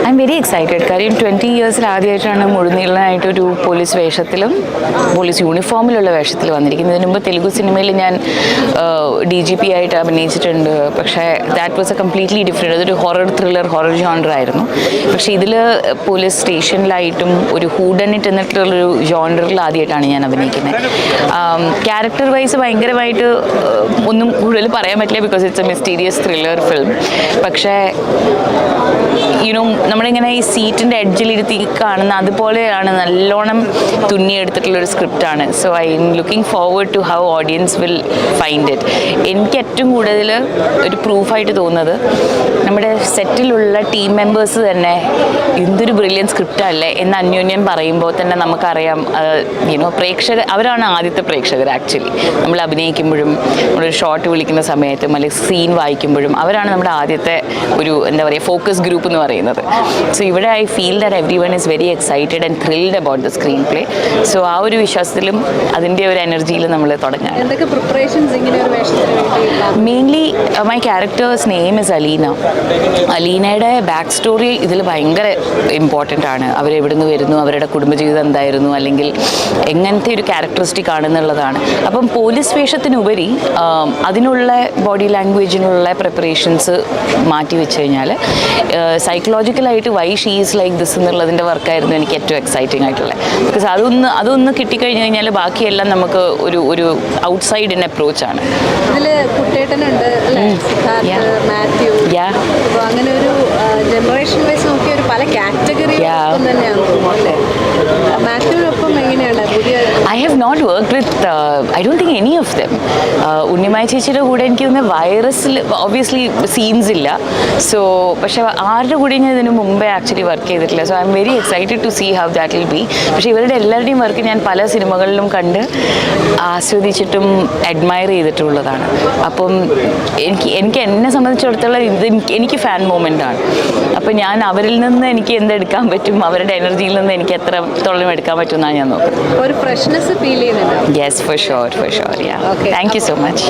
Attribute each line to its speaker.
Speaker 1: I M very excited. കാര്യം 20 ഇയേഴ്സിൽ ആദ്യമായിട്ടാണ് മുഴുനീളനായിട്ടൊരു police വേഷത്തിലും police യൂണിഫോമിലുള്ള വേഷത്തിൽ വന്നിരിക്കുന്നത്. ഇതിനു മുമ്പ് തെലുഗു സിനിമയിൽ ഞാൻ DGP ആയിട്ട് അഭിനയിച്ചിട്ടുണ്ട്. പക്ഷേ that was A completely different. അതൊരു ഹൊറർ ത്രില്ലർ ജോണർ ആയിരുന്നു. പക്ഷേ ഇതിൽ പോലീസ് സ്റ്റേഷനിലായിട്ടും ഒരു ഹൂഡനിറ്റ് എന്നിട്ടുള്ളൊരു ജോണറിൽ ആദ്യമായിട്ടാണ് ഞാൻ അഭിനയിക്കുന്നത്. ക്യാരക്ടർ വൈസ് ഭയങ്കരമായിട്ട് ഒന്നും കൂടുതൽ പറയാൻ പറ്റില്ല, because it's a mysterious thriller film. പക്ഷേ നമ്മളിങ്ങനെ ഈ സീറ്റിൻ്റെ എഡ്ജിലിരുത്തി കാണുന്ന അതുപോലെയാണ്, നല്ലോണം തുന്നിയെടുത്തിട്ടുള്ളൊരു സ്ക്രിപ്റ്റാണ്. So I'm looking forward to how audience will find it. എനിക്ക് ഏറ്റവും കൂടുതൽ ഒരു പ്രൂഫായിട്ട് തോന്നുന്നത് നമ്മുടെ സെറ്റിലുള്ള ടീം മെമ്പേഴ്സ് തന്നെ എന്തൊരു ബ്രില്യൻ സ്ക്രിപ്റ്റല്ലേ എന്ന് അന്യോന്യം പറയുമ്പോൾ തന്നെ നമുക്കറിയാം, പ്രേക്ഷകർ അവരാണ് ആദ്യത്തെ പ്രേക്ഷകർ. ആക്ച്വലി നമ്മൾ അഭിനയിക്കുമ്പോഴും നമ്മളൊരു ഷോട്ട് വിളിക്കുന്ന സമയത്തും അല്ലെങ്കിൽ സീൻ വായിക്കുമ്പോഴും അവരാണ് നമ്മുടെ ആദ്യത്തെ ഒരു ഫോക്കസ് ഗ്രൂപ്പ് എന്ന് പറയുന്നത്. സോ ഇവിടെ I feel that everyone is very excited and thrilled about the screenplay. So ആ ഒരു വിശ്വാസത്തിലും അതിൻ്റെ ഒരു എനർജിയിലും നമ്മൾ തുടങ്ങാം. Mainly my character's name is Aleena. അലീനയുടെ ബാക്ക് സ്റ്റോറി ഇതിൽ ഭയങ്കര ഇമ്പോർട്ടൻ്റ് ആണ്. അവരെവിടുന്ന് വരുന്നു, അവരുടെ കുടുംബജീവിതം എന്തായിരുന്നു, അല്ലെങ്കിൽ എങ്ങനത്തെ ഒരു ക്യാരക്ടറിസ്റ്റിക് ആണെന്നുള്ളതാണ്. അപ്പം പോലീസ് വേഷത്തിനുപരി അതിനുള്ള ബോഡി ലാംഗ്വേജിനുള്ള പ്രിപ്പറേഷൻസ് മാറ്റി വെച്ച് കഴിഞ്ഞാൽ സൈക്കോളജിക്കലായിട്ട് why she is like this എന്നുള്ളതിൻ്റെ വർക്കായിരുന്നു എനിക്ക് ഏറ്റവും എക്സൈറ്റിംഗ് ആയിട്ടുള്ളത്. ബിക്കോസ് അതൊന്ന് കിട്ടിക്കഴിഞ്ഞ് കഴിഞ്ഞാൽ ബാക്കിയെല്ലാം നമുക്ക് ഒരു ഔട്ട്സൈഡ് ഇൻ അപ്രോച്ചാണ്.
Speaker 2: ഇതിൽ കുട്ടേട്ടനുണ്ട്, മാത്യു, അങ്ങനെ ഒരു ജനറേഷൻ വൈസ് നോക്കിയ ഒരു പല കാറ്റഗറി തന്നെയാണ് അല്ലേ? മാത്യുവിനൊപ്പം എങ്ങനെയാണ് പുതിയ?
Speaker 1: I have not worked with, I don't think any of them. Unnimaya ചേച്ചിയുടെ കൂടെ എനിക്ക് തോന്നുന്നത് വൈറസിൽ ഒബ്വിയസ്ലി സീൻസ് ഇല്ല. സോ പക്ഷേ ആരുടെ കൂടെ ഞാൻ ഇതിന് മുമ്പേ ആക്ച്വലി വർക്ക് ചെയ്തിട്ടില്ല. So I'm very excited to see how that will be. പക്ഷേ ഇവരുടെ എല്ലാവരുടെയും വർക്ക് ഞാൻ പല സിനിമകളിലും കണ്ട് ആസ്വദിച്ചിട്ടും അഡ്മയർ ചെയ്തിട്ടുള്ളതാണ്. അപ്പം എനിക്ക് എന്നെ സംബന്ധിച്ചിടത്തോളം ഇത് എനിക്ക് ഫാൻ മൂമെൻ്റ് ആണ്. അപ്പം ഞാൻ അവരിൽ നിന്ന് എനിക്ക് എന്തെടുക്കാൻ പറ്റും, അവരുടെ എനർജിയിൽ നിന്ന് എനിക്ക് എത്രത്തോളം എടുക്കാൻ പറ്റും എന്നാണ് ഞാൻ നോക്കുന്നത്.
Speaker 2: ഒരു ഫ്രഷ്നെസ് ഫീൽ ചെയ്യുന്നുണ്ട്.
Speaker 1: Yes, for sure, yeah.
Speaker 2: Okay.
Speaker 1: Thank you so much.